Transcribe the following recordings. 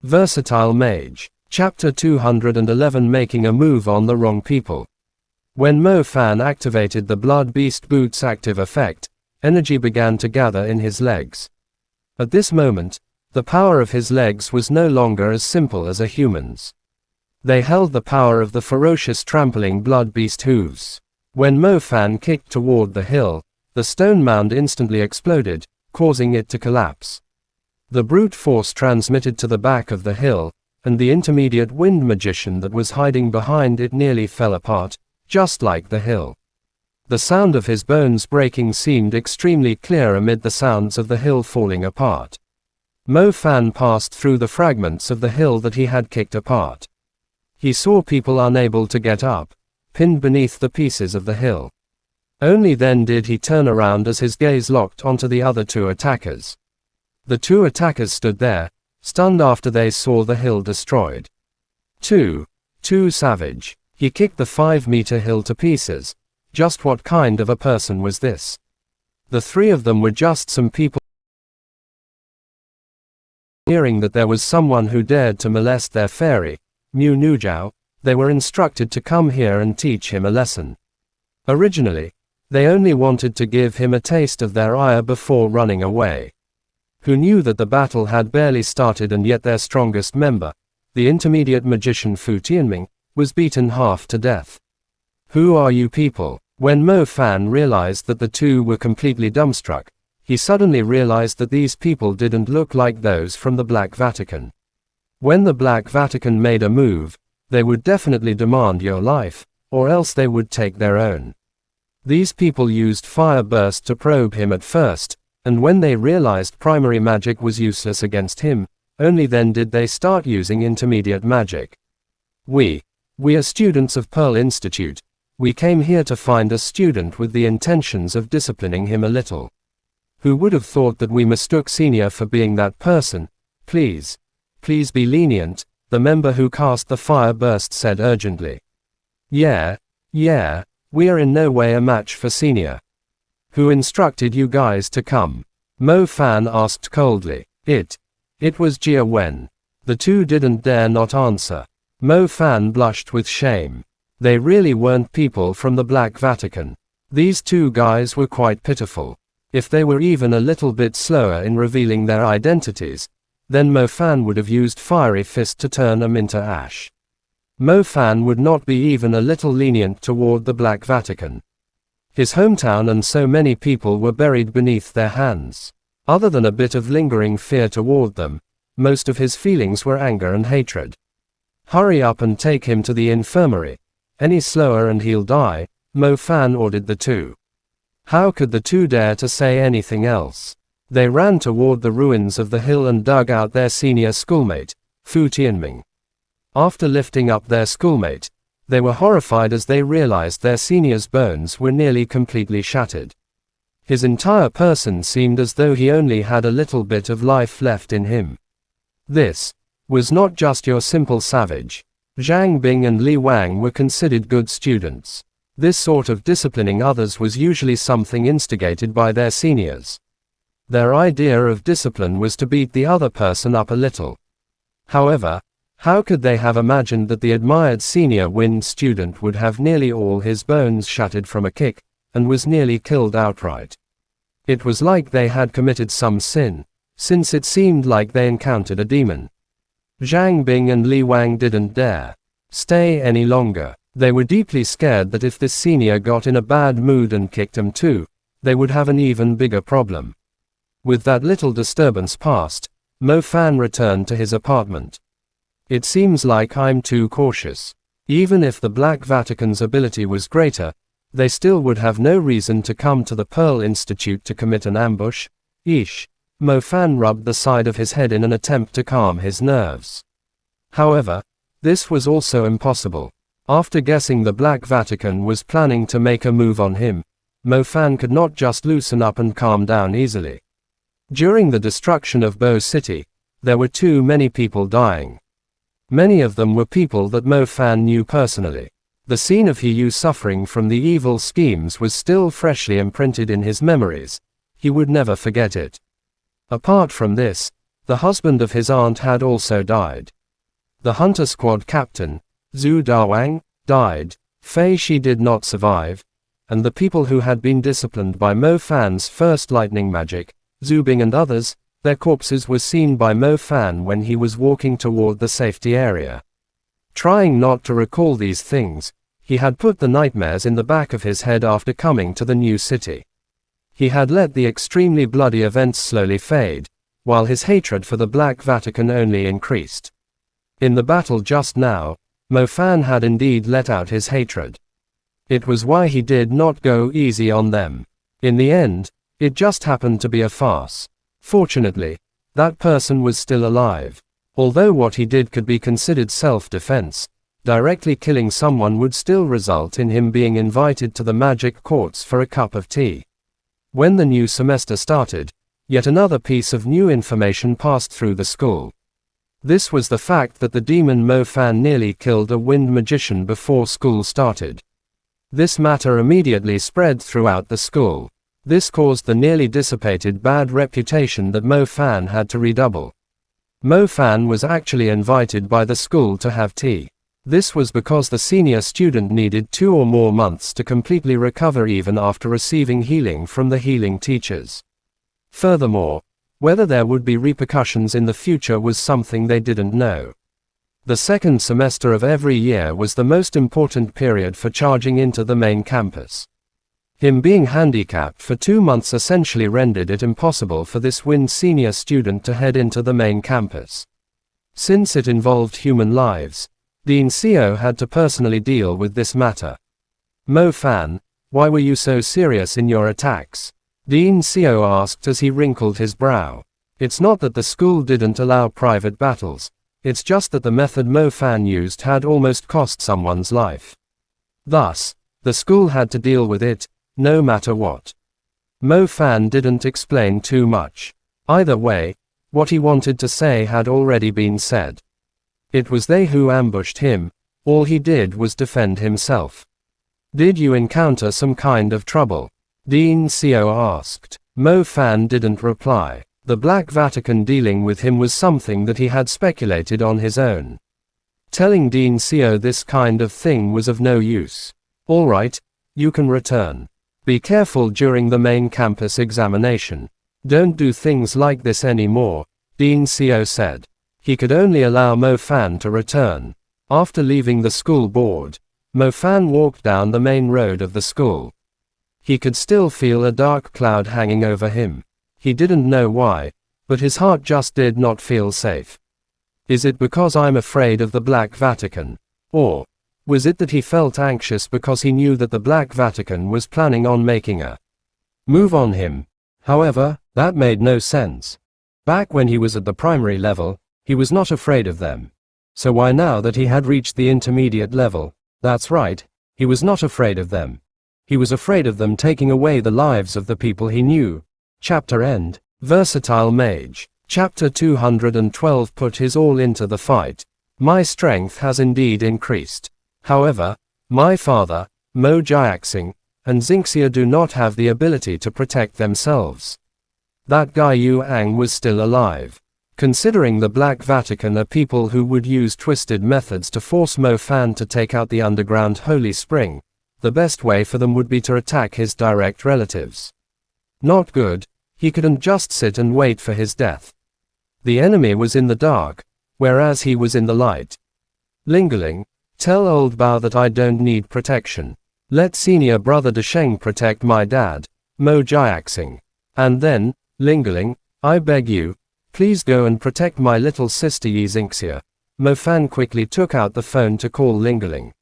Versatile Mage. Chapter 211, Making a Move on the Wrong People. When Mo Fan activated the Blood Beast Boot's active effect, energy began to gather in his legs. At this moment, the power of his legs was no longer as simple as a human's. They held the power of the ferocious trampling Blood Beast hooves. When Mo Fan kicked toward the hill, the stone mound instantly exploded, causing it to collapse. The brute force transmitted to the back of the hill, and the intermediate wind magician that was hiding behind it nearly fell apart, just like the hill. The sound of his bones breaking seemed extremely clear amid the sounds of the hill falling apart. Mo Fan passed through the fragments of the hill that he had kicked apart. He saw people unable to get up, pinned beneath the pieces of the hill. Only then did he turn around as his gaze locked onto the other two attackers. The two attackers stood there, stunned after they saw the hill destroyed. Too savage. He kicked the 5-meter hill to pieces. Just what kind of a person was this? The three of them were just some people. Hearing that there was someone who dared to molest their fairy, Mu Nujiao, they were instructed to come here and teach him a lesson. Originally, they only wanted to give him a taste of their ire before running away. Who knew that the battle had barely started and yet their strongest member, the intermediate magician Fu Tianming, was beaten half to death. Who are you people? When Mo Fan realized that the two were completely dumbstruck, he suddenly realized that these people didn't look like those from the Black Vatican. When the Black Vatican made a move, they would definitely demand your life, or else they would take their own. These people used fire burst to probe him at first, and when they realized primary magic was useless against him, only then did they start using intermediate magic. We are students of Pearl Institute. We came here to find a student with the intentions of disciplining him a little. Who would have thought that we mistook senior for being that person? Please be lenient, the member who cast the fire burst said urgently. Yeah, we are in no way a match for senior. Who instructed you guys to come? Mo Fan asked coldly. It was Jia Wen. The two didn't dare not answer. Mo Fan blushed with shame. They really weren't people from the Black Vatican. These two guys were quite pitiful. If they were even a little bit slower in revealing their identities, then Mo Fan would have used Fiery Fist to turn them into ash. Mo Fan would not be even a little lenient toward the Black Vatican. His hometown and so many people were buried beneath their hands. Other than a bit of lingering fear toward them, most of his feelings were anger and hatred. Hurry up and take him to the infirmary. Any slower and he'll die, Mo Fan ordered the two. How could the two dare to say anything else? They ran toward the ruins of the hill and dug out their senior schoolmate, Fu Tianming. After lifting up their schoolmate, they were horrified as they realized their senior's bones were nearly completely shattered. His entire person seemed as though he only had a little bit of life left in him. This was not just your simple savage. Zhang Bing and Li Wang were considered good students. This sort of disciplining others was usually something instigated by their seniors. Their idea of discipline was to beat the other person up a little. However, how could they have imagined that the admired senior wind student would have nearly all his bones shattered from a kick, and was nearly killed outright? It was like they had committed some sin, since it seemed like they encountered a demon. Zhang Bing and Li Wang didn't dare stay any longer. They were deeply scared that if this senior got in a bad mood and kicked them too, they would have an even bigger problem. With that little disturbance past, Mo Fan returned to his apartment. It seems like I'm too cautious. Even if the Black Vatican's ability was greater, they still would have no reason to come to the Pearl Institute to commit an ambush. Mo Fan rubbed the side of his head in an attempt to calm his nerves. However, this was also impossible. After guessing the Black Vatican was planning to make a move on him, Mo Fan could not just loosen up and calm down easily. During the destruction of Bo City, there were too many people dying. Many of them were people that Mo Fan knew personally. The scene of He suffering from the evil schemes was still freshly imprinted in his memories. He would never forget it. Apart from this, The husband of his aunt had also died. The hunter squad captain, Zhu Dawang, died. Fei Shi did not survive, and the people who had been disciplined by Mo Fan's first lightning magic, Zhu Bing and others, their corpses were seen by Mo Fan when he was walking toward the safety area. Trying not to recall these things, he had put the nightmares in the back of his head after coming to the new city. He had let the extremely bloody events slowly fade, while his hatred for the Black Vatican only increased. In the battle just now, Mo Fan had indeed let out his hatred. It was why he did not go easy on them. In the end, it just happened to be a farce. Fortunately, that person was still alive. Although what he did could be considered self-defense, directly killing someone would still result in him being invited to the magic courts for a cup of tea. When the new semester started, yet another piece of new information passed through the school. This was the fact that the demon Mo Fan nearly killed a wind magician before school started. This matter immediately spread throughout the school. This caused the nearly dissipated bad reputation that Mo Fan had to redouble. Mo Fan was actually invited by the school to have tea. This was because the senior student needed 2 or more months to completely recover even after receiving healing from the healing teachers. Furthermore, whether there would be repercussions in the future was something they didn't know. The second semester of every year was the most important period for charging into the main campus. Him being handicapped for 2 months essentially rendered it impossible for this wind senior student to head into the main campus. Since it involved human lives, Dean Xiao had to personally deal with this matter. Mo Fan, why were you so serious in your attacks? Dean Xiao asked as he wrinkled his brow. It's not that the school didn't allow private battles, it's just that the method Mo Fan used had almost cost someone's life. Thus, the school had to deal with it, no matter what. Mo Fan didn't explain too much. Either way, what he wanted to say had already been said. It was they who ambushed him, all he did was defend himself. Did you encounter some kind of trouble? Dean Xiao asked. Mo Fan didn't reply. The Black Vatican dealing with him was something that he had speculated on his own. Telling Dean Xiao this kind of thing was of no use. All right, you can return. Be careful during the main campus examination. Don't do things like this anymore, Dean Xiao said. He could only allow Mo Fan to return. After leaving the school board, Mo Fan walked down the main road of the school. He could still feel a dark cloud hanging over him. He didn't know why, but his heart just did not feel safe. Is it because I'm afraid of the Black Vatican? Or was it that he felt anxious because he knew that the Black Vatican was planning on making a move on him? However, that made no sense. Back when he was at the primary level, he was not afraid of them. So why now that he had reached the intermediate level? That's right, he was not afraid of them. He was afraid of them taking away the lives of the people he knew. Chapter end. Versatile Mage. Chapter 212 put his all into the fight. My strength has indeed increased. However, my father, Mo Jiaxing, and Xingxia do not have the ability to protect themselves. That guy Yu Ang was still alive. Considering the Black Vatican are people who would use twisted methods to force Mo Fan to take out the underground holy spring, the best way for them would be to attack his direct relatives. Not good, he couldn't just sit and wait for his death. The enemy was in the dark, whereas he was in the light. Lingling, tell old Bao that I don't need protection. Let senior brother Desheng protect my dad, Mo Jiaxing. And then, Lingling, I beg you, please go and protect my little sister Yi Xingxia. Mo Fan quickly took out the phone to call Lingling.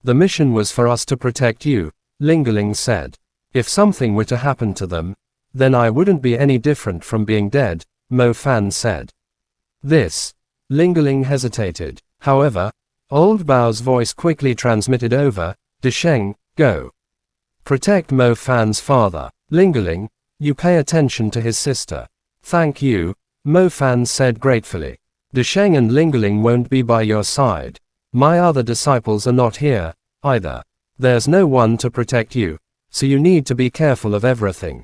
The mission was for us to protect you, Lingling said. If something were to happen to them, then I wouldn't be any different from being dead, Mo Fan said. This, Lingling hesitated. However, old Bao's voice quickly transmitted over, Desheng, go. Protect Mo Fan's father. Lingling, you pay attention to his sister. Thank you, Mo Fan said gratefully. Desheng and Lingling won't be by your side. My other disciples are not here, either. There's no one to protect you, so you need to be careful of everything.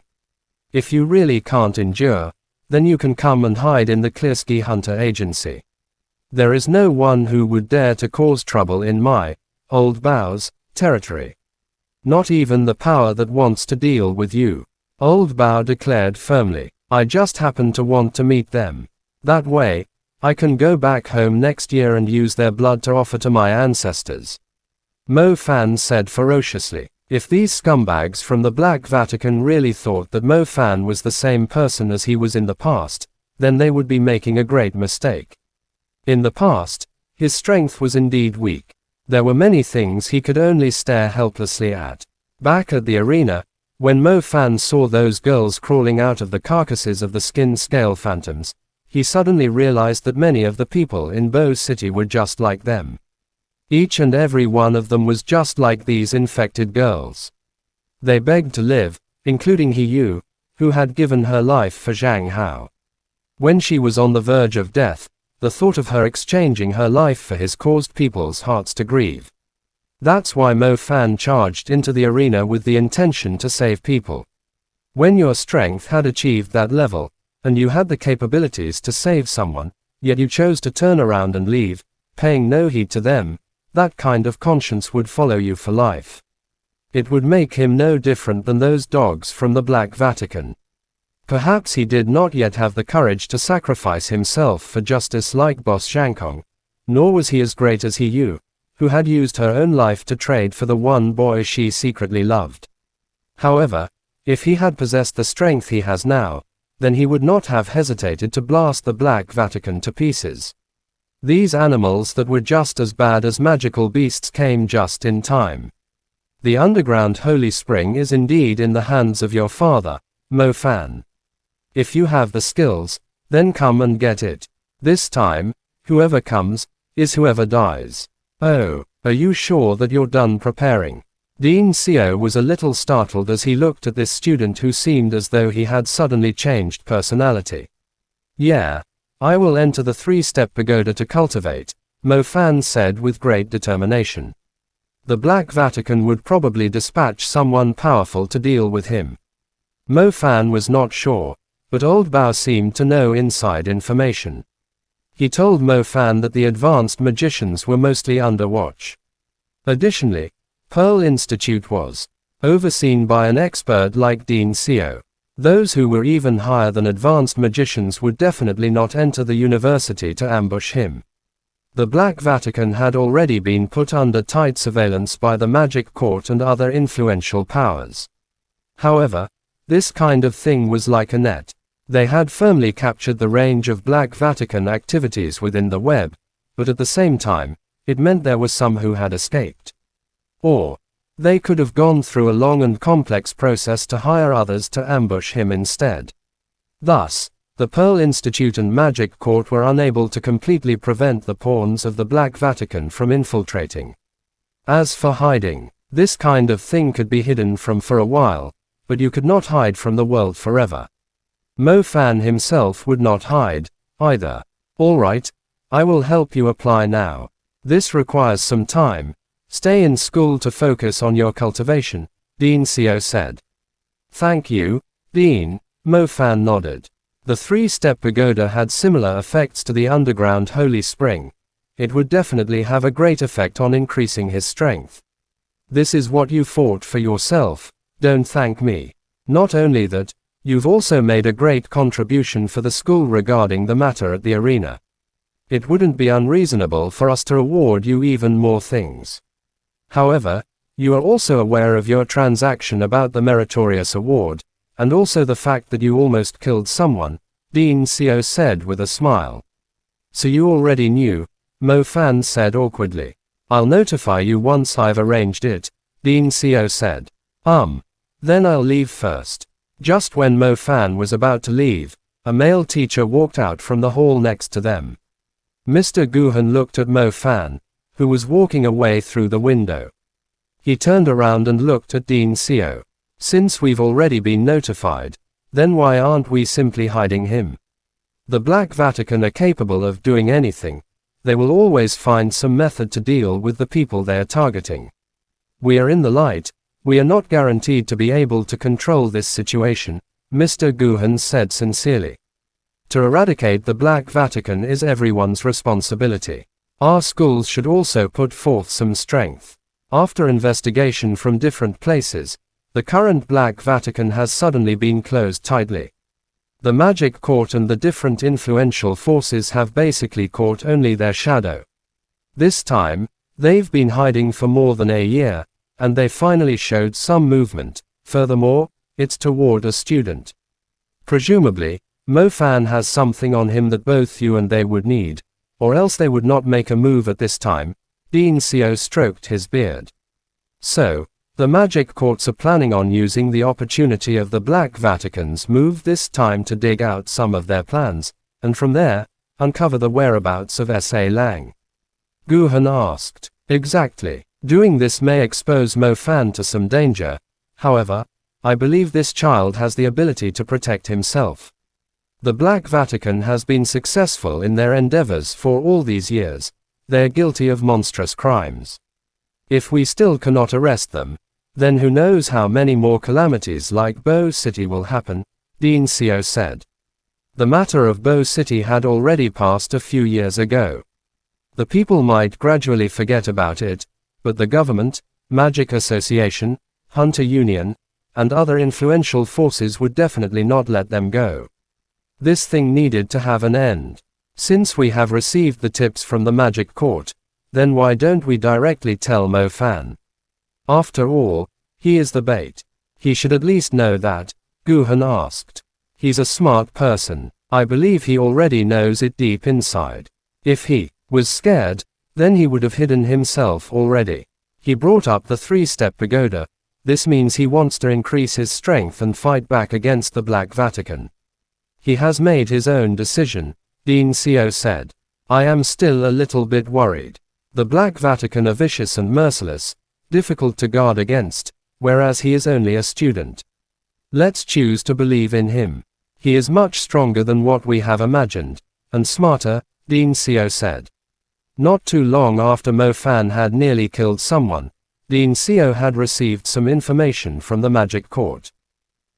If you really can't endure, then you can come and hide in the Klersky Hunter Agency. There is no one who would dare to cause trouble in my, Old Bow's, territory. Not even the power that wants to deal with you. Old Bow declared firmly. I just happen to want to meet them. That way, I can go back home next year and use their blood to offer to my ancestors. Mo Fan said ferociously. If these scumbags from the Black Vatican really thought that Mo Fan was the same person as he was in the past, then they would be making a great mistake. In the past, his strength was indeed weak. There were many things he could only stare helplessly at. Back at the arena, when Mo Fan saw those girls crawling out of the carcasses of the skin scale phantoms, he suddenly realized that many of the people in Bo City were just like them. Each and every one of them was just like these infected girls. They begged to live, including He Yu, who had given her life for Zhang Hao. When she was on the verge of death, the thought of her exchanging her life for his caused people's hearts to grieve. That's why Mo Fan charged into the arena with the intention to save people. When your strength had achieved that level, and you had the capabilities to save someone, yet you chose to turn around and leave, paying no heed to them, that kind of conscience would follow you for life. It would make him no different than those dogs from the Black Vatican. Perhaps he did not yet have the courage to sacrifice himself for justice like Boss Zhangkong, nor was he as great as He Yu, who had used her own life to trade for the one boy she secretly loved. However, if he had possessed the strength he has now, then he would not have hesitated to blast the Black Vatican to pieces. These animals that were just as bad as magical beasts came just in time. The underground holy spring is indeed in the hands of your father, Mo Fan. If you have the skills, then come and get it. This time, whoever comes, is whoever dies. Oh, are you sure that you're done preparing? Dean Xiao was a little startled as he looked at this student who seemed as though he had suddenly changed personality. Yeah. I will enter the 3-step pagoda to cultivate, Mo Fan said with great determination. The Black Vatican would probably dispatch someone powerful to deal with him. Mo Fan was not sure, but Old Bao seemed to know inside information. He told Mo Fan that the advanced magicians were mostly under watch. Additionally, Pearl Institute was overseen by an expert like Dean Xiao. Those who were even higher than advanced magicians would definitely not enter the university to ambush him. The Black Vatican had already been put under tight surveillance by the Magic Court and other influential powers. However, this kind of thing was like a net. They had firmly captured the range of Black Vatican activities within the web, but at the same time, it meant there were some who had escaped. Or, they could have gone through a long and complex process to hire others to ambush him instead. Thus, the Pearl Institute and Magic Court were unable to completely prevent the pawns of the Black Vatican from infiltrating. As for hiding, this kind of thing could be hidden from for a while, but you could not hide from the world forever. Mo Fan himself would not hide, either. Alright, I will help you apply now. This requires some time. Stay in school to focus on your cultivation, Dean Xiao said. Thank you, Dean, Mo Fan nodded. The 3-step pagoda had similar effects to the underground holy spring. It would definitely have a great effect on increasing his strength. This is what you fought for yourself, don't thank me. Not only that, you've also made a great contribution for the school regarding the matter at the arena. It wouldn't be unreasonable for us to award you even more things. However, you are also aware of your transaction about the meritorious award, and also the fact that you almost killed someone, Dean Xiao said with a smile. So you already knew, Mo Fan said awkwardly. I'll notify you once I've arranged it, Dean Xiao said. Then I'll leave first. Just when Mo Fan was about to leave, a male teacher walked out from the hall next to them. Mr. Guhan looked at Mo Fan, who was walking away through the window. He turned around and looked at Dean Xiao. Since we've already been notified, then why aren't we simply hiding him? The Black Vatican are capable of doing anything. They will always find some method to deal with the people they are targeting. We are in the light. We are not guaranteed to be able to control this situation, Mr. Guhan said sincerely. To eradicate the Black Vatican is everyone's responsibility. Our schools should also put forth some strength. After investigation from different places, the current Black Vatican has suddenly been closed tightly. The magic court and the different influential forces have basically caught only their shadow. This time, they've been hiding for more than a year, and they finally showed some movement. Furthermore, it's toward a student. Presumably, Mo Fan has something on him that both you and they would need, or else they would not make a move at this time. Dean Seo stroked his beard. So, the magic courts are planning on using the opportunity of the Black Vatican's move this time to dig out some of their plans, and from there, uncover the whereabouts of S.A. Lang. Gu Han asked. Exactly. Doing this may expose Mo Fan to some danger. However, I believe this child has the ability to protect himself. The Black Vatican has been successful in their endeavors for all these years. They're guilty of monstrous crimes. If we still cannot arrest them, then who knows how many more calamities like Bo City will happen, Dean Seo said. The matter of Bo City had already passed a few years ago. The people might gradually forget about it, but the government, Magic Association, Hunter Union, and other influential forces would definitely not let them go. This thing needed to have an end. Since we have received the tips from the Magic Court, then why don't we directly tell Mo Fan? After all, he is the bait. He should at least know that, Gu Han asked. He's a smart person. I believe he already knows it deep inside. If he was scared, then he would have hidden himself already. He brought up the 3-step pagoda. This means he wants to increase his strength and fight back against the Black Vatican. He has made his own decision, Dean Seo said. I am still a little bit worried. The Black Vatican are vicious and merciless, difficult to guard against, whereas he is only a student. Let's choose to believe in him. He is much stronger than what we have imagined, and smarter, Dean Seo said. Not too long after Mo Fan had nearly killed someone, Dean Seo had received some information from the Magic Court.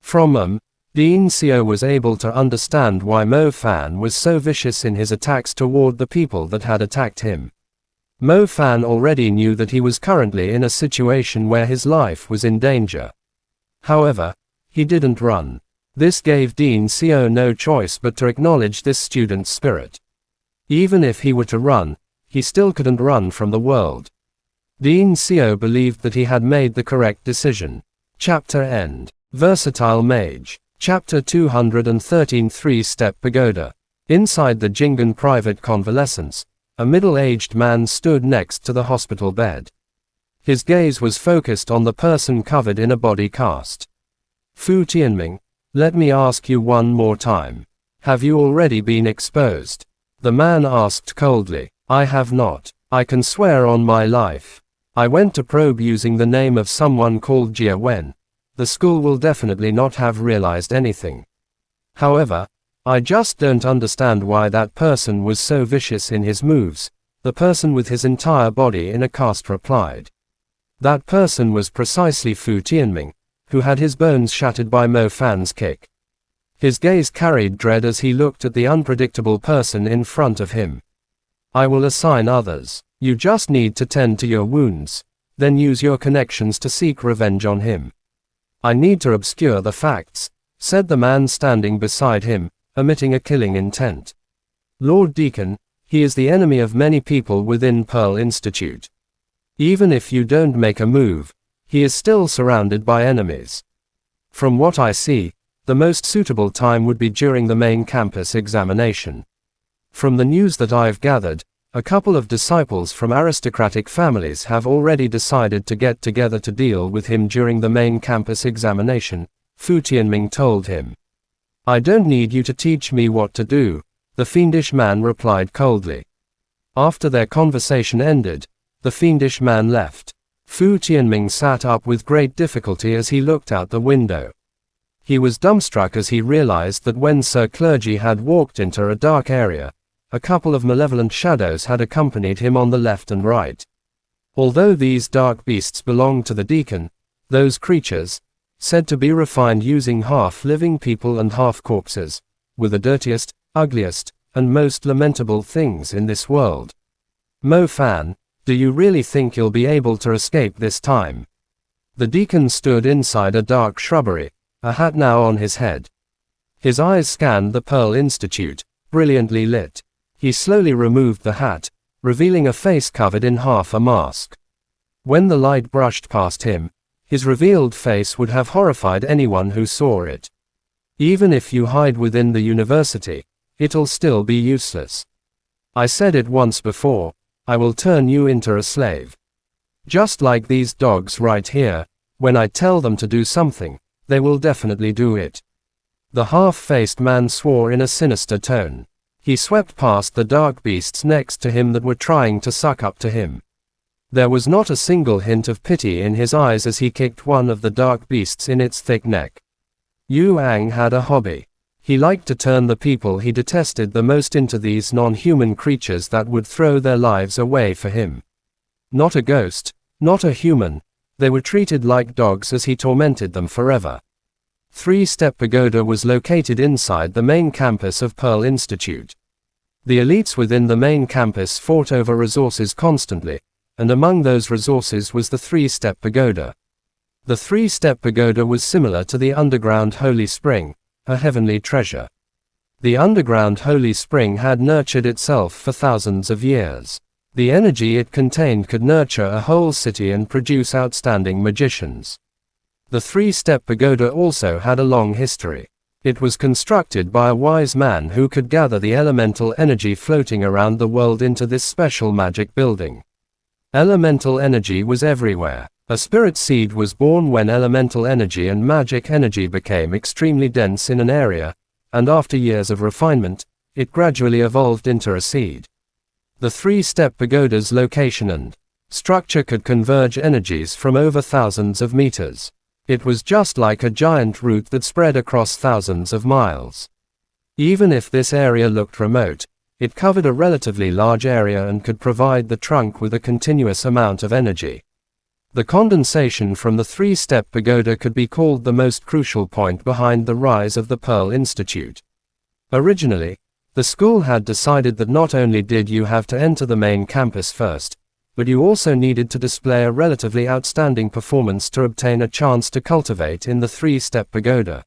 From Dean Seo was able to understand why Mo Fan was so vicious in his attacks toward the people that had attacked him. Mo Fan already knew that he was currently in a situation where his life was in danger. However, he didn't run. This gave Dean Seo no choice but to acknowledge this student's spirit. Even if he were to run, he still couldn't run from the world. Dean Seo believed that he had made the correct decision. Chapter End. Versatile Mage. Chapter 213 3-Step Pagoda. Inside the Jingan private convalescence, a middle-aged man stood next to the hospital bed. His gaze was focused on the person covered in a body cast. Fu Tianming, let me ask you one more time. Have you already been exposed? The man asked coldly. I have not. I can swear on my life. I went to probe using the name of someone called Jia Wen. The school will definitely not have realized anything. However, I just don't understand why that person was so vicious in his moves, the person with his entire body in a cast replied. That person was precisely Fu Tianming, who had his bones shattered by Mo Fan's kick. His gaze carried dread as he looked at the unpredictable person in front of him. I will assign others. You just need to tend to your wounds, then use your connections to seek revenge on him. I need to obscure the facts, said the man standing beside him, emitting a killing intent. Lord Deacon, he is the enemy of many people within Pearl Institute. Even if you don't make a move, he is still surrounded by enemies. From what I see, the most suitable time would be during the main campus examination. From the news that I've gathered, a couple of disciples from aristocratic families have already decided to get together to deal with him during the main campus examination, Fu Tianming told him. I don't need you to teach me what to do, the fiendish man replied coldly. After their conversation ended, the fiendish man left. Fu Tianming sat up with great difficulty as he looked out the window. He was dumbstruck as he realized that when Sir Clergy had walked into a dark area, a couple of malevolent shadows had accompanied him on the left and right. Although these dark beasts belonged to the deacon, those creatures, said to be refined using half-living people and half-corpses, were the dirtiest, ugliest, and most lamentable things in this world. Mo Fan, do you really think you'll be able to escape this time? The deacon stood inside a dark shrubbery, a hat now on his head. His eyes scanned the Pearl Institute, brilliantly lit. He slowly removed the hat, revealing a face covered in half a mask. When the light brushed past him, his revealed face would have horrified anyone who saw it. Even if you hide within the university, it'll still be useless. I said it once before, I will turn you into a slave. Just like these dogs right here, when I tell them to do something, they will definitely do it. The half-faced man swore in a sinister tone. He swept past the dark beasts next to him that were trying to suck up to him. There was not a single hint of pity in his eyes as he kicked one of the dark beasts in its thick neck. Yu Ang had a hobby. He liked to turn the people he detested the most into these non-human creatures that would throw their lives away for him. Not a ghost, not a human, they were treated like dogs as he tormented them forever. Three-Step Pagoda was located inside the main campus of Pearl Institute. The elites within the main campus fought over resources constantly, and among those resources was the Three-Step Pagoda. The Three-Step Pagoda was similar to the underground Holy Spring, a heavenly treasure. The underground Holy Spring had nurtured itself for thousands of years. The energy it contained could nurture a whole city and produce outstanding magicians. The Three-Step Pagoda also had a long history. It was constructed by a wise man who could gather the elemental energy floating around the world into this special magic building. Elemental energy was everywhere. A spirit seed was born when elemental energy and magic energy became extremely dense in an area, and after years of refinement, it gradually evolved into a seed. The Three-Step Pagoda's location and structure could converge energies from over thousands of meters. It was just like a giant root that spread across thousands of miles. Even if this area looked remote, it covered a relatively large area and could provide the trunk with a continuous amount of energy. The condensation from the Three-Step Pagoda could be called the most crucial point behind the rise of the Pearl Institute. Originally, the school had decided that not only did you have to enter the main campus first, but you also needed to display a relatively outstanding performance to obtain a chance to cultivate in the Three-Step Pagoda.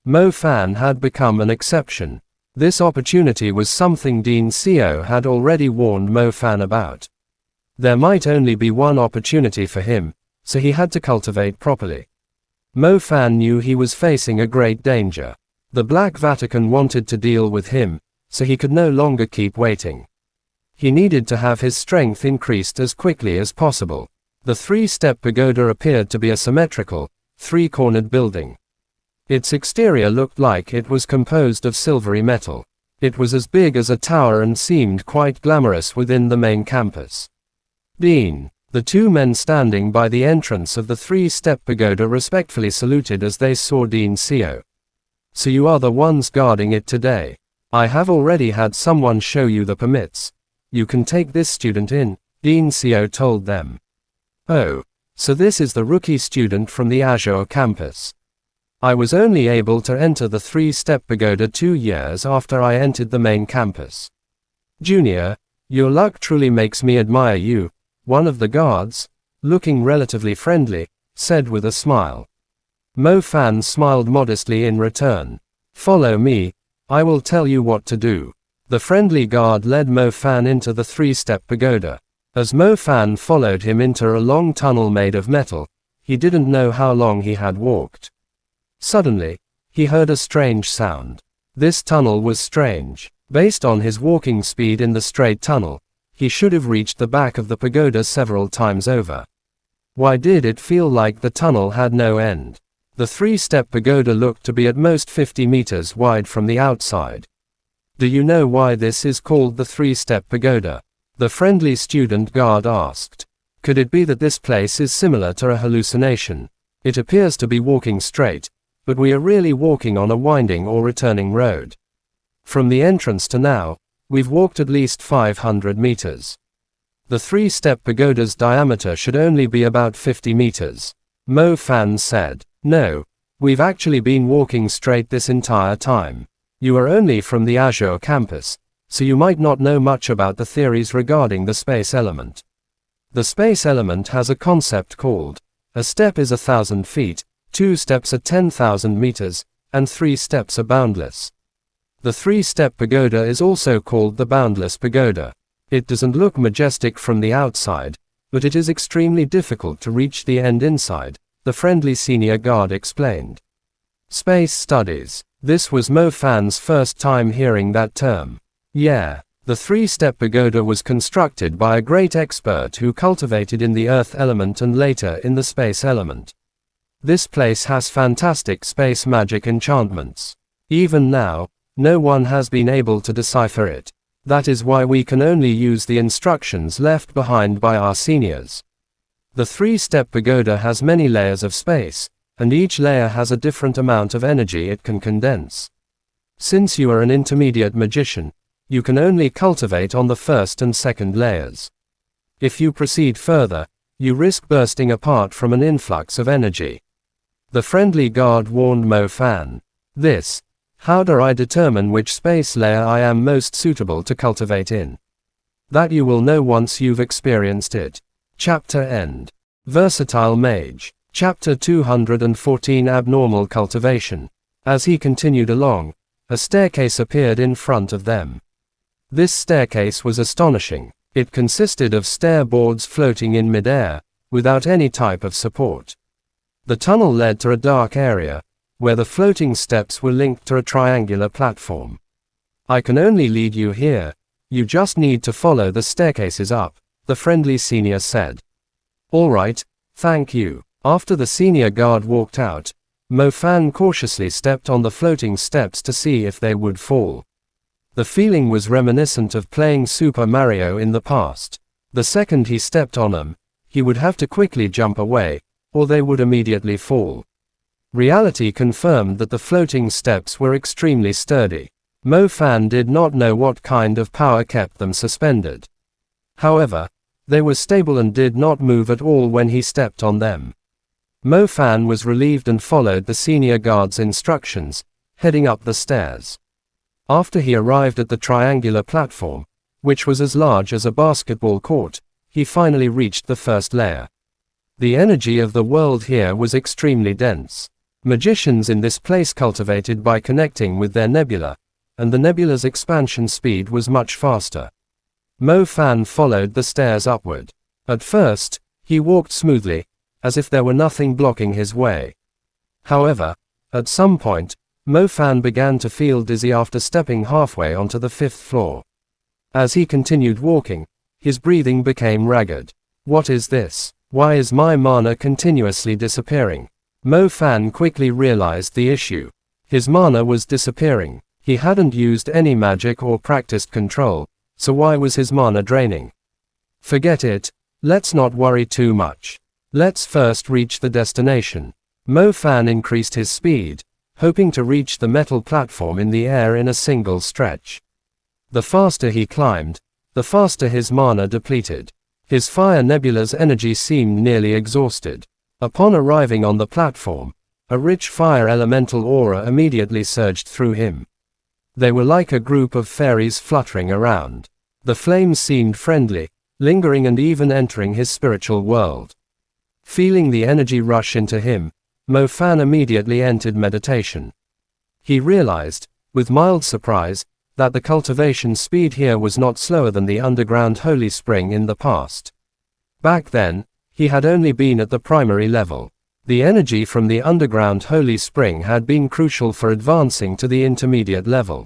Mo Fan had become an exception. This opportunity was something Dean Seo had already warned Mo Fan about. There might only be one opportunity for him, so he had to cultivate properly. Mo Fan knew he was facing a great danger. The Black Vatican wanted to deal with him, so he could no longer keep waiting. He needed to have his strength increased as quickly as possible. The Three-Step Pagoda appeared to be a symmetrical, three-cornered building. Its exterior looked like it was composed of silvery metal. It was as big as a tower and seemed quite glamorous within the main campus. Dean. The two men standing by the entrance of the Three-Step Pagoda respectfully saluted as they saw Dean Seo. So you are the ones guarding it today. I have already had someone show you the permits. You can take this student in, Dean Seo told them. Oh, so this is the rookie student from the Azure campus. I was only able to enter the Three-Step Pagoda 2 years after I entered the main campus. Junior, your luck truly makes me admire you, one of the guards, looking relatively friendly, said with a smile. Mo Fan smiled modestly in return. Follow me, I will tell you what to do. The friendly guard led Mo Fan into the Three-Step Pagoda. As Mo Fan followed him into a long tunnel made of metal, he didn't know how long he had walked. Suddenly, he heard a strange sound. This tunnel was strange. Based on his walking speed in the straight tunnel, he should have reached the back of the pagoda several times over. Why did it feel like the tunnel had no end? The Three-Step Pagoda looked to be at most 50 meters wide from the outside. Do you know why this is called the Three-Step Pagoda? The friendly student guard asked. Could it be that this place is similar to a hallucination? It appears to be walking straight, but we are really walking on a winding or returning road. From the entrance to now, we've walked at least 500 meters. The Three-Step Pagoda's diameter should only be about 50 meters. Mo Fan said. No, we've actually been walking straight this entire time. You are only from the Azure campus, so you might not know much about the theories regarding the space element. The space element has a concept called, a step is 1,000 feet, 2 steps are 10,000 meters, and 3 steps are boundless. The 3-step pagoda is also called the boundless pagoda. It doesn't look majestic from the outside, but it is extremely difficult to reach the end inside, the friendly senior guard explained. Space studies. This was Mo Fan's first time hearing that term. Yeah, the 3-step pagoda was constructed by a great expert who cultivated in the earth element and later in the space element. This place has fantastic space magic enchantments. Even now, no one has been able to decipher it. That is why we can only use the instructions left behind by our seniors. The 3-step pagoda has many layers of space, and each layer has a different amount of energy it can condense. Since you are an intermediate magician, you can only cultivate on the first and second layers. If you proceed further, you risk bursting apart from an influx of energy. The friendly guard warned Mo Fan. How do I determine which space layer I am most suitable to cultivate in? That you will know once you've experienced it. Chapter End. Versatile Mage. Chapter 214 Abnormal Cultivation. As he continued along, a staircase appeared in front of them. This staircase was astonishing. It consisted of stair boards floating in mid-air, without any type of support. The tunnel led to a dark area, where the floating steps were linked to a triangular platform. I can only lead you here. You just need to follow the staircases up, the friendly senior said. All right, thank you. After the senior guard walked out, Mo Fan cautiously stepped on the floating steps to see if they would fall. The feeling was reminiscent of playing Super Mario in the past. The second he stepped on them, he would have to quickly jump away, or they would immediately fall. Reality confirmed that the floating steps were extremely sturdy. Mo Fan did not know what kind of power kept them suspended. However, they were stable and did not move at all when he stepped on them. Mo Fan was relieved and followed the senior guard's instructions, heading up the stairs. After he arrived at the triangular platform, which was as large as a basketball court, he finally reached the first layer. The energy of the world here was extremely dense. Magicians in this place cultivated by connecting with their nebula, and the nebula's expansion speed was much faster. Mo Fan followed the stairs upward. At first, he walked smoothly, as if there were nothing blocking his way. However, at some point, Mo Fan began to feel dizzy after stepping halfway onto the 5th floor. As he continued walking, his breathing became ragged. What is this? Why is my mana continuously disappearing? Mo Fan quickly realized the issue. His mana was disappearing. He hadn't used any magic or practiced control, so why was his mana draining? Forget it, let's not worry too much. Let's first reach the destination. Mo Fan increased his speed, hoping to reach the metal platform in the air in a single stretch. The faster he climbed, the faster his mana depleted. His fire nebula's energy seemed nearly exhausted. Upon arriving on the platform, a rich fire elemental aura immediately surged through him. They were like a group of fairies fluttering around. The flames seemed friendly, lingering and even entering his spiritual world. Feeling the energy rush into him, Mo Fan immediately entered meditation. He realized, with mild surprise, that the cultivation speed here was not slower than the underground holy spring in the past. Back then, he had only been at the primary level. The energy from the underground holy spring had been crucial for advancing to the intermediate level.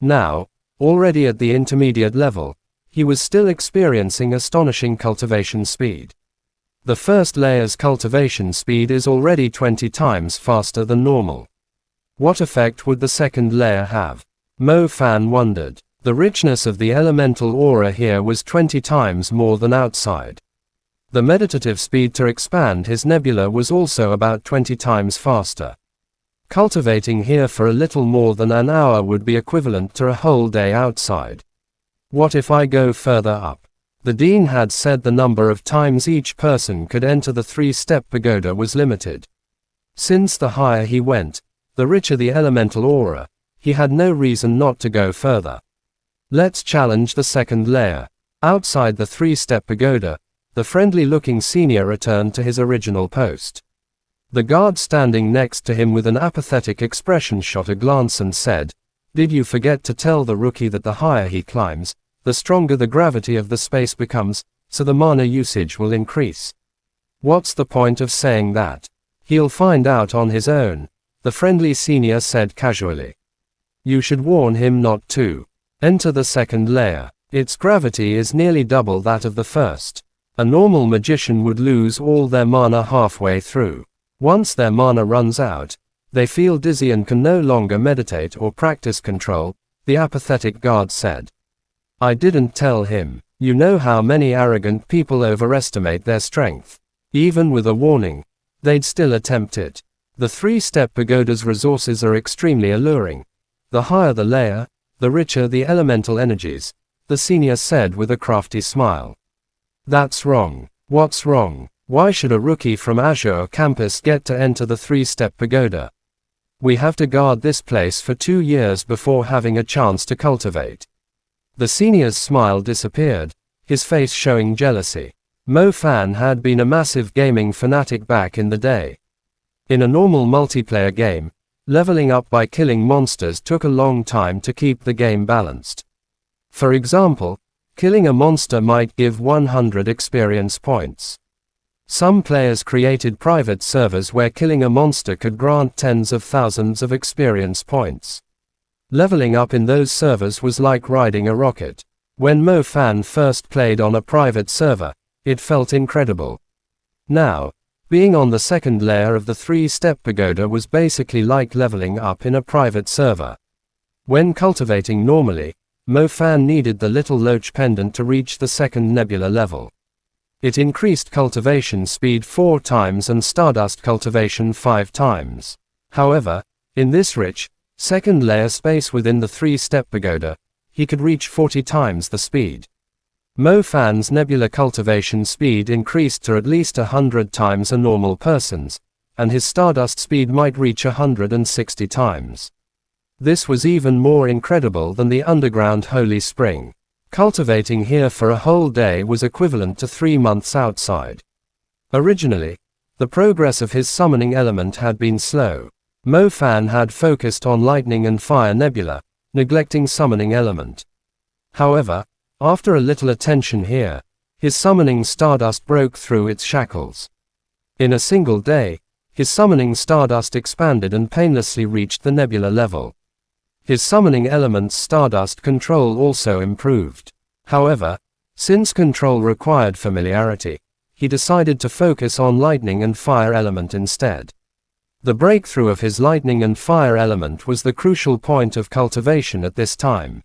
Now, already at the intermediate level, he was still experiencing astonishing cultivation speed. The first layer's cultivation speed is already 20 times faster than normal. What effect would the second layer have? Mo Fan wondered. The richness of the elemental aura here was 20 times more than outside. The meditative speed to expand his nebula was also about 20 times faster. Cultivating here for a little more than an hour would be equivalent to a whole day outside. What if I go further up? The dean had said the number of times each person could enter the 3-step pagoda was limited. Since the higher he went, the richer the elemental aura, he had no reason not to go further. Let's challenge the second layer. Outside the 3-step pagoda, the friendly-looking senior returned to his original post. The guard standing next to him with an apathetic expression shot a glance and said, "Did you forget to tell the rookie that the higher he climbs, the stronger the gravity of the space becomes, so the mana usage will increase? What's the point of saying that? He'll find out on his own," the friendly senior said casually. "You should warn him not to enter the second layer. Its gravity is nearly double that of the first. A normal magician would lose all their mana halfway through. Once their mana runs out, they feel dizzy and can no longer meditate or practice control," the apathetic guard said. "I didn't tell him. You know how many arrogant people overestimate their strength. Even with a warning, they'd still attempt it. The 3-step pagoda's resources are extremely alluring. The higher the layer, the richer the elemental energies," the senior said with a crafty smile. "That's wrong." "What's wrong? Why should a rookie from Azure campus get to enter the 3-step pagoda? We have to guard this place for 2 years before having a chance to cultivate." The senior's smile disappeared, his face showing jealousy. Mo Fan had been a massive gaming fanatic back in the day. In a normal multiplayer game, leveling up by killing monsters took a long time to keep the game balanced. For example, killing a monster might give 100 experience points. Some players created private servers where killing a monster could grant tens of thousands of experience points. Leveling up in those servers was like riding a rocket. When Mo Fan first played on a private server, it felt incredible. Now, being on the second layer of the 3-step pagoda was basically like leveling up in a private server. When cultivating normally, Mo Fan needed the little loach pendant to reach the second nebula level. It increased cultivation speed 4 times and stardust cultivation 5 times. However, in this rich, second layer space within the 3-step pagoda, he could reach 40 times the speed. Mo Fan's nebula cultivation speed increased to at least 100 times a normal person's, and his stardust speed might reach 160 times. This was even more incredible than the underground Holy Spring. Cultivating here for a whole day was equivalent to 3 months outside. Originally, the progress of his summoning element had been slow. Mo Fan had focused on lightning and fire nebula, neglecting summoning element. However, after a little attention here, his summoning stardust broke through its shackles. In a single day, his summoning stardust expanded and painlessly reached the nebula level. His summoning element's stardust control also improved. However, since control required familiarity, he decided to focus on lightning and fire element instead. The breakthrough of his lightning and fire element was the crucial point of cultivation at this time.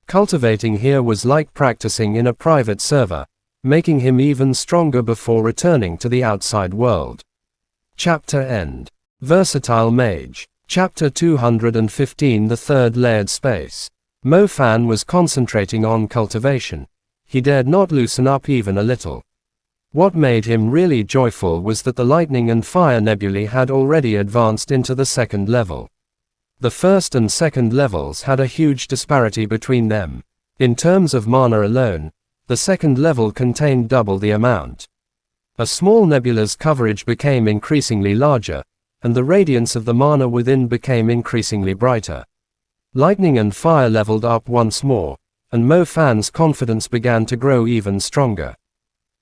Cultivating here was like practicing in a private server, making him even stronger before returning to the outside world. Chapter End. Versatile Mage. Chapter 215. The third layered space. Mo Fan was concentrating on cultivation. He dared not loosen up even a little. What made him really joyful was that the lightning and fire nebulae had already advanced into the second level. The first and second levels had a huge disparity between them. In terms of mana alone, the second level contained double the amount. A small nebula's coverage became increasingly larger, and the radiance of the mana within became increasingly brighter. Lightning and fire leveled up once more, and Mo Fan's confidence began to grow even stronger.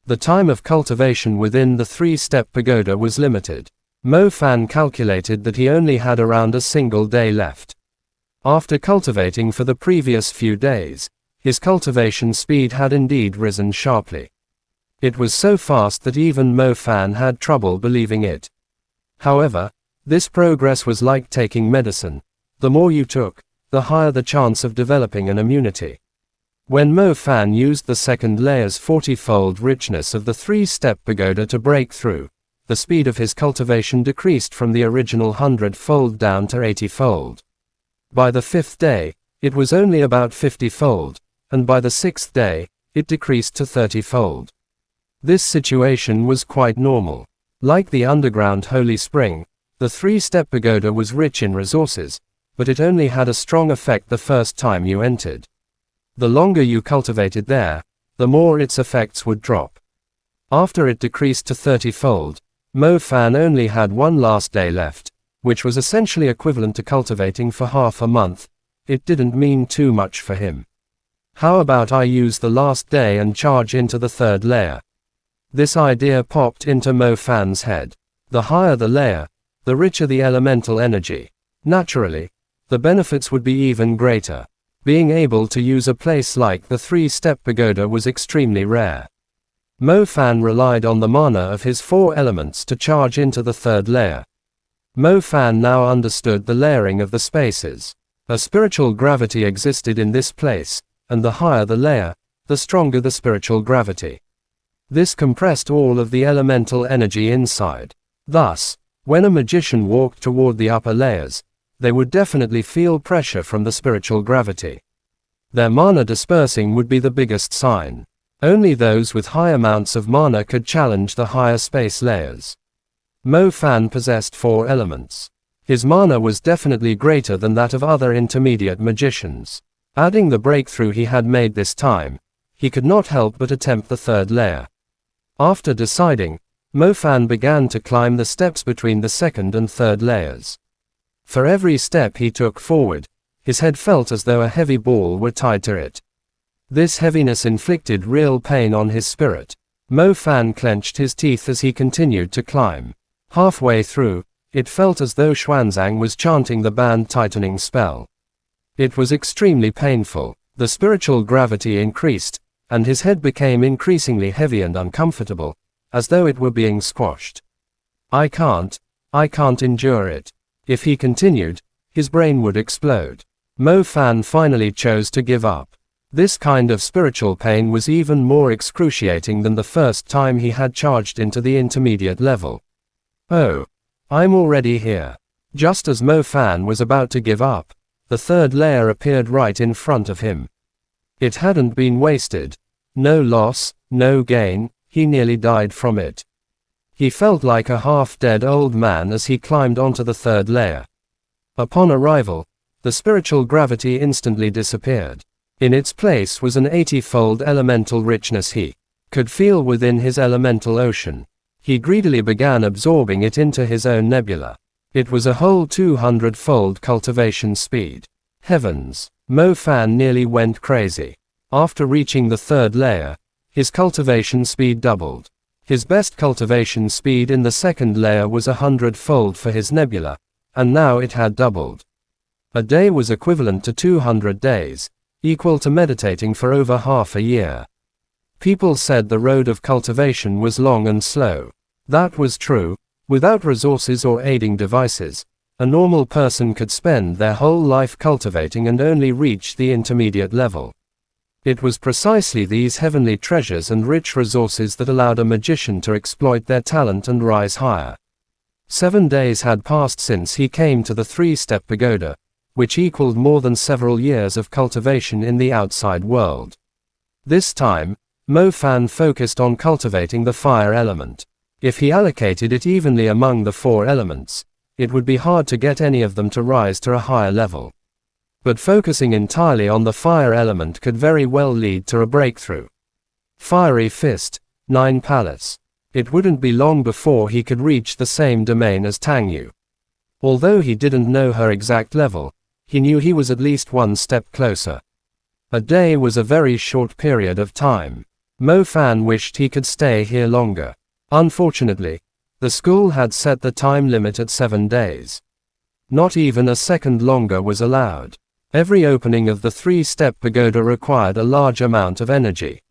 The time of cultivation within the 3-step pagoda was limited. Mo Fan calculated that he only had around a single day left. After cultivating for the previous few days, his cultivation speed had indeed risen sharply. It was so fast that even Mo Fan had trouble believing it. However, this progress was like taking medicine. The more you took, the higher the chance of developing an immunity. When Mo Fan used the second layer's 40-fold richness of the 3-step pagoda to break through, the speed of his cultivation decreased from the original 100-fold down to 80-fold. By the 5th day, it was only about 50-fold, and by the 6th day, it decreased to 30-fold. This situation was quite normal. Like the underground Holy Spring, the 3-step pagoda was rich in resources, but it only had a strong effect the first time you entered. The longer you cultivated there, the more its effects would drop. After it decreased to 30-fold, Mo Fan only had one last day left, which was essentially equivalent to cultivating for half a month. It didn't mean too much for him. How about I use the last day and charge into the third layer? This idea popped into Mo Fan's head. The higher the layer, the richer the elemental energy. Naturally, the benefits would be even greater. Being able to use a place like the 3-step pagoda was extremely rare. Mo Fan relied on the mana of his 4 elements to charge into the third layer. Mo Fan now understood the layering of the spaces. A spiritual gravity existed in this place, and the higher the layer, the stronger the spiritual gravity. This compressed all of the elemental energy inside. Thus, when a magician walked toward the upper layers, they would definitely feel pressure from the spiritual gravity. Their mana dispersing would be the biggest sign. Only those with high amounts of mana could challenge the higher space layers. Mo Fan possessed 4 elements. His mana was definitely greater than that of other intermediate magicians. Adding the breakthrough he had made this time, he could not help but attempt the third layer. After deciding, Mo Fan began to climb the steps between the second and third layers. For every step he took forward, his head felt as though a heavy ball were tied to it. This heaviness inflicted real pain on his spirit. Mo Fan clenched his teeth as he continued to climb. Halfway through, it felt as though Xuanzang was chanting the band-tightening spell. It was extremely painful. The spiritual gravity increased, and his head became increasingly heavy and uncomfortable, as though it were being squashed. I can't endure it. If he continued, his brain would explode. Mo Fan finally chose to give up. This kind of spiritual pain was even more excruciating than the first time he had charged into the intermediate level. Oh, I'm already here. Just as Mo Fan was about to give up, the third layer appeared right in front of him. It hadn't been wasted. No loss, no gain, he nearly died from it. He felt like a half-dead old man as he climbed onto the third layer. Upon arrival, the spiritual gravity instantly disappeared. In its place was an 80-fold elemental richness he could feel within his elemental ocean. He greedily began absorbing it into his own nebula. It was a whole 200-fold cultivation speed. Heavens! Mo Fan nearly went crazy. After reaching the third layer, his cultivation speed doubled. His best cultivation speed in the second layer was 100-fold for his nebula, and now it had doubled. A day was equivalent to 200 days, equal to meditating for over half a year. People said the road of cultivation was long and slow. That was true. Without resources or aiding devices, a normal person could spend their whole life cultivating and only reach the intermediate level. It was precisely these heavenly treasures and rich resources that allowed a magician to exploit their talent and rise higher. 7 days had passed since he came to the 3-step pagoda, which equaled more than several years of cultivation in the outside world. This time, Mo Fan focused on cultivating the fire element. If he allocated it evenly among the 4 elements, it would be hard to get any of them to rise to a higher level. But focusing entirely on the fire element could very well lead to a breakthrough. Fiery Fist, 9 Palace. It wouldn't be long before he could reach the same domain as Tang Yu. Although he didn't know her exact level, he knew he was at least 1 step closer. A day was a very short period of time. Mo Fan wished he could stay here longer. Unfortunately, the school had set the time limit at 7 days. Not even a second longer was allowed. Every opening of the 3-step pagoda required a large amount of energy.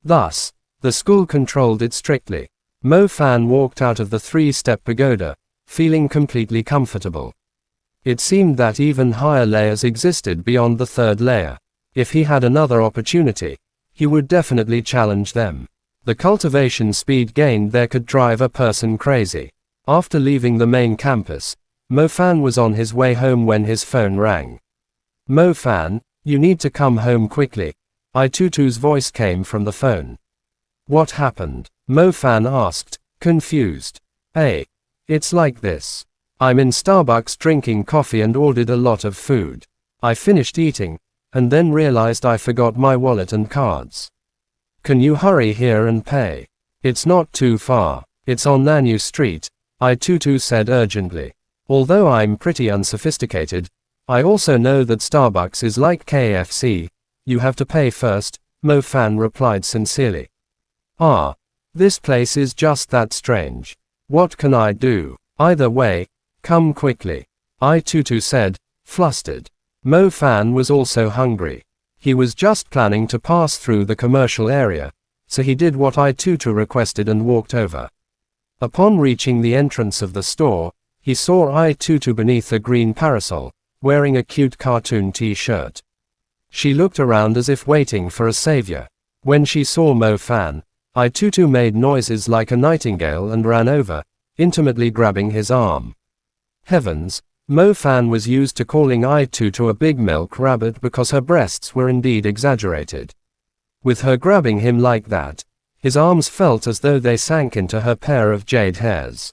Thus, the school controlled it strictly. Mo Fan walked out of the 3-step pagoda, feeling completely comfortable. It seemed that even higher layers existed beyond the third layer. If he had another opportunity, he would definitely challenge them. The cultivation speed gained there could drive a person crazy. After leaving the main campus, Mo Fan was on his way home when his phone rang. Mo Fan, you need to come home quickly. Tutu's voice came from the phone. What happened? Mo Fan asked, confused. Hey, it's like this. I'm in Starbucks drinking coffee and ordered a lot of food. I finished eating, and then realized I forgot my wallet and cards. Can you hurry here and pay? It's not too far. It's on Nanu Street, I22 said urgently. Although I'm pretty unsophisticated, I also know that Starbucks is like KFC, you have to pay first, Mo Fan replied sincerely. Ah, this place is just that strange. What can I do? Either way, come quickly, I22 said, flustered. Mo Fan was also hungry. He was just planning to pass through the commercial area, so he did what I22 requested and walked over. Upon reaching the entrance of the store, he saw I22 beneath a green parasol, wearing a cute cartoon t-shirt. She looked around as if waiting for a savior. When she saw Mo Fan, I22 made noises like a nightingale and ran over, intimately grabbing his arm. Heavens, Mo Fan was used to calling I22 a big milk rabbit because her breasts were indeed exaggerated. With her grabbing him like that, his arms felt as though they sank into her pair of jade hairs.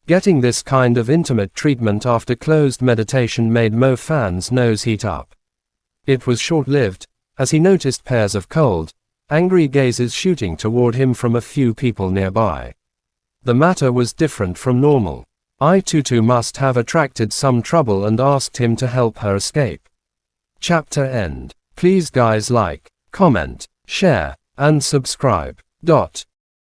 Getting this kind of intimate treatment after closed meditation made Mo Fan's nose heat up. It was short-lived, as he noticed pairs of cold, angry gazes shooting toward him from a few people nearby. The matter was different from normal. I22 must have attracted some trouble and asked him to help her escape. Chapter end. Please guys like, comment, share, and subscribe.